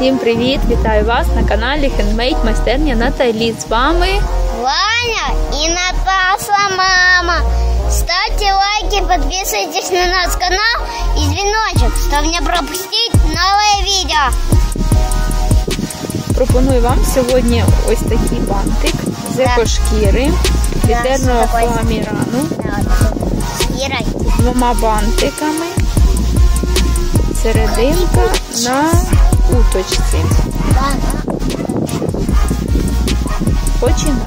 Всім привіт! Вітаю вас на каналі Хендмейд майстерня Наталі. З вами Ваня і Наташа мама. Ставьте лайки, подписывайтесь на наш канал и звоночек, чтобы не пропустить новые видео. Пропоную вам сьогодні ось такий бантик з екошкіри, глітерного фоамірану, з двома бантиками, серединка на уточці. Починаємо.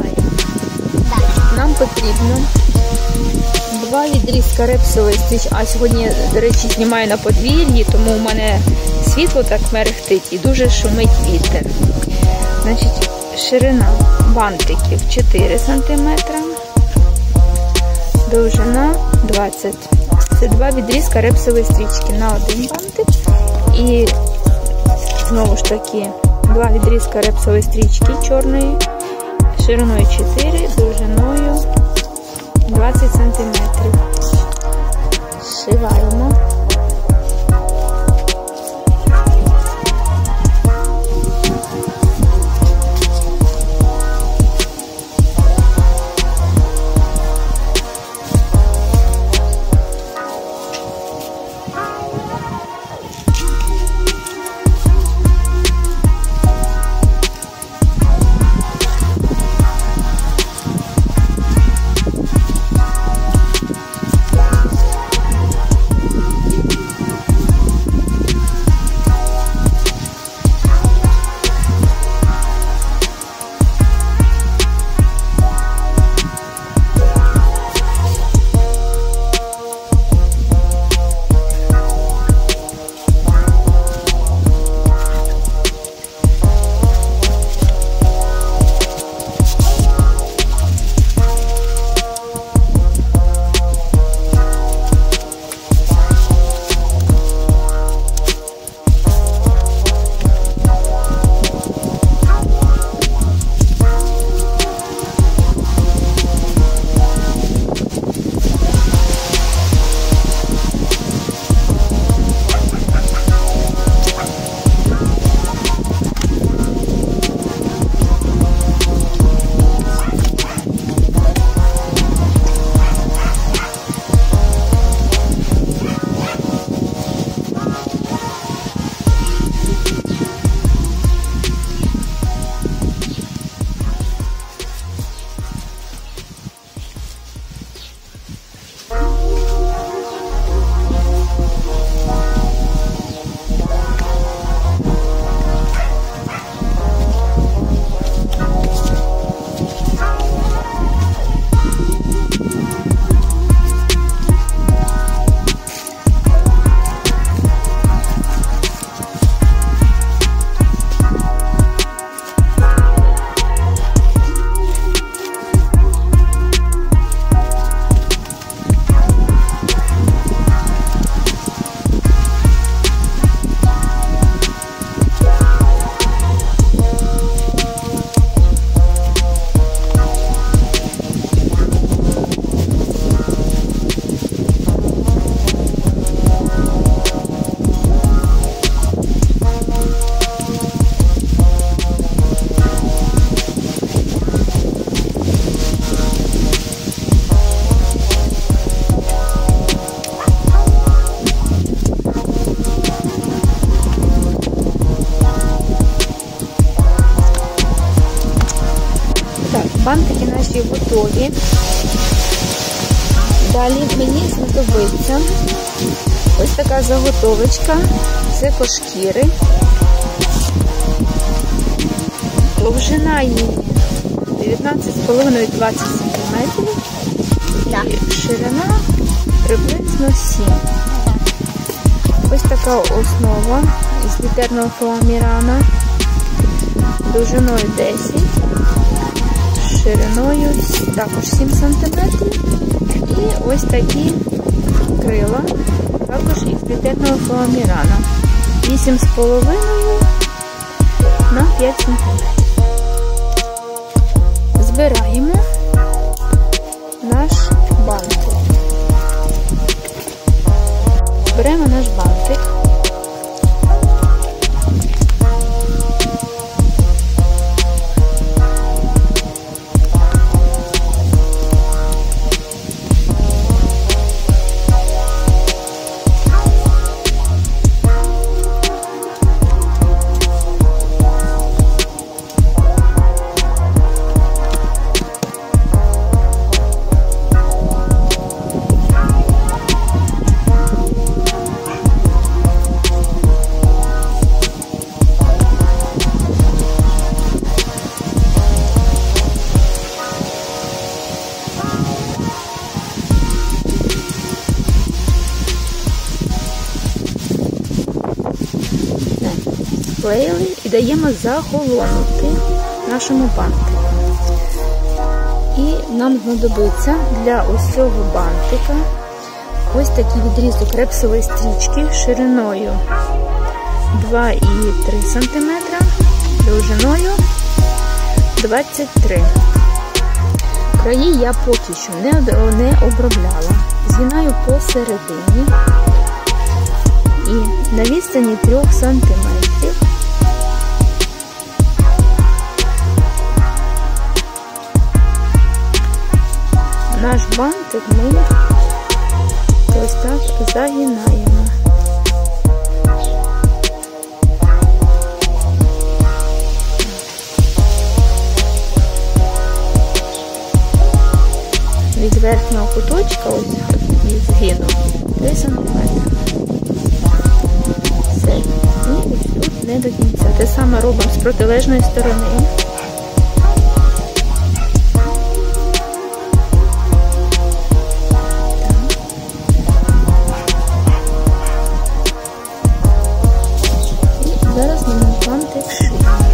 Нам потрібно 2 відрізка репсової стрічки. А сьогодні, до речі, знімаю на подвір'ї, тому у мене світло так мерехтить і дуже шумить вітер. Значить, ширина бантиків 4 см, довжина 20 см. Це 2 відрізка репсової стрічки на один бантик. І знову ж таки 2 відрізка репсової стрічки чорної, шириною 4, довжиною 20 см. Зшиваємо. Бантики наші готові. Далі мені знадобиться ось така заготовочка з екошкіри. Довжина її 19,5-20 см. І ширина приблизно 7. Ось така основа із глітерного фоамірана, довжиною 10, шириною також 7 см. І ось такі крила, також із глітерного фоамірана, 8,5 на 5 см. Збираємо наш бантик. Беремо наш бантик, склеїли і даємо захолонути нашому бантику. І нам знадобиться для ось цього бантика ось такий відрізок репсової стрічки шириною 2,3 см, довжиною 23. Краї я поки що не обробляла. Згинаю посередині і на відстані 3 см наш бантик ми ось так загинаємо. Від верхнього куточка, ось від згину, 3 см. Все. І ось тут не до кінця. Те саме робимо з протилежної сторони. І зараз ми бантик шиємо.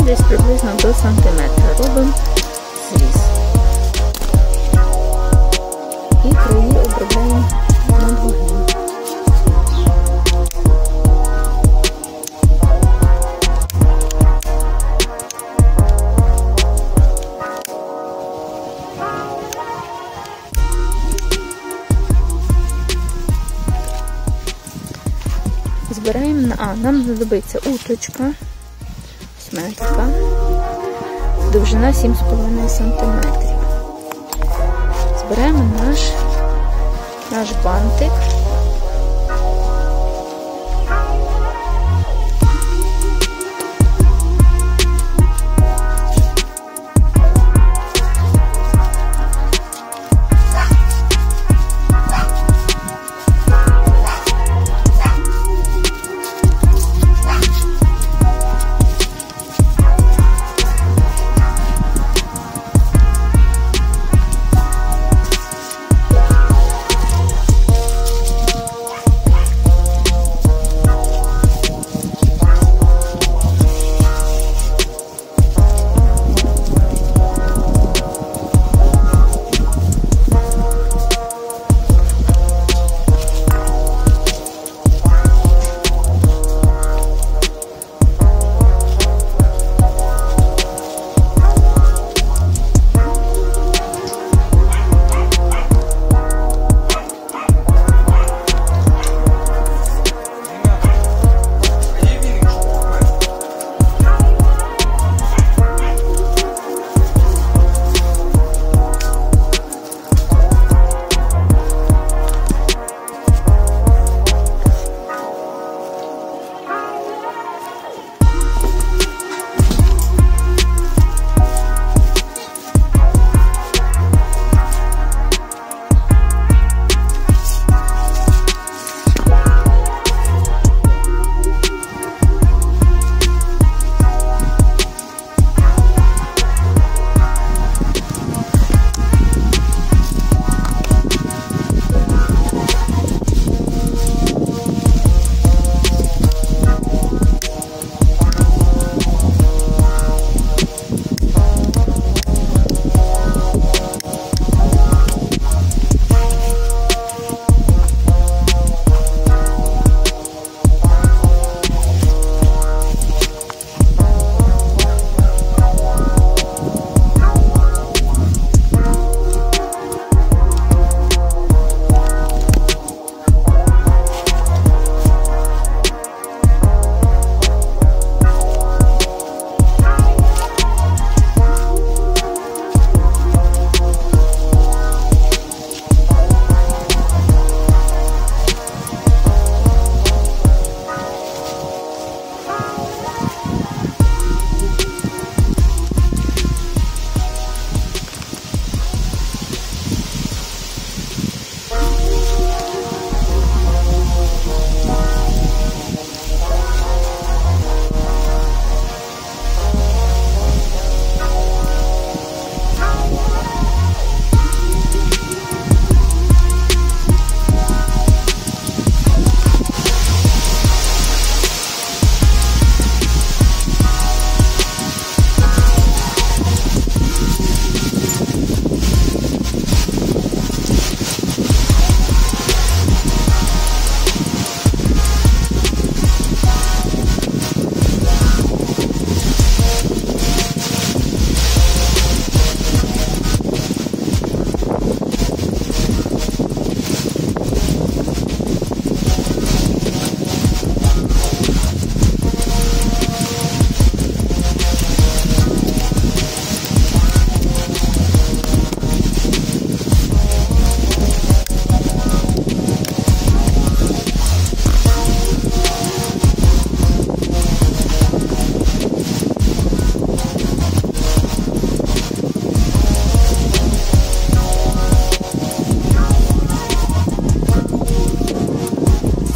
Десь приблизно до сантиметра робимо зріз. І краї обробляємо над вогнем. Збираємо, нам знадобиться уточка. Така. Довжина 7,5 см. Збираємо наш бантик.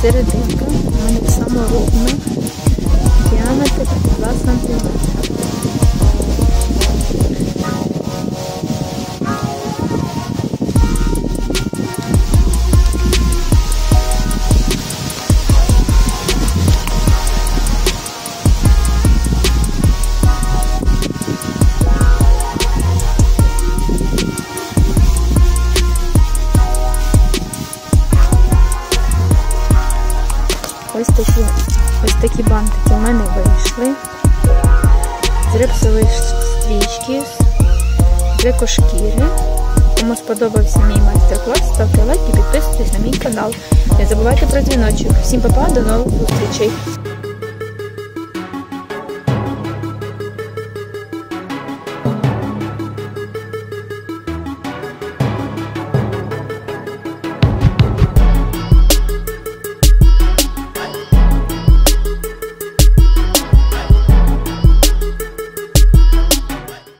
серединка. У мене саморобна. Діаметр 2 см. Ось такі бантики у мене вийшли. З репсової стрічки, з екошкіри. Кому сподобався мій майстер-клас, ставте лайк і підписуйтесь на мій канал. Не забувайте про дзвіночок. Всім па-па, до нових зустрічей!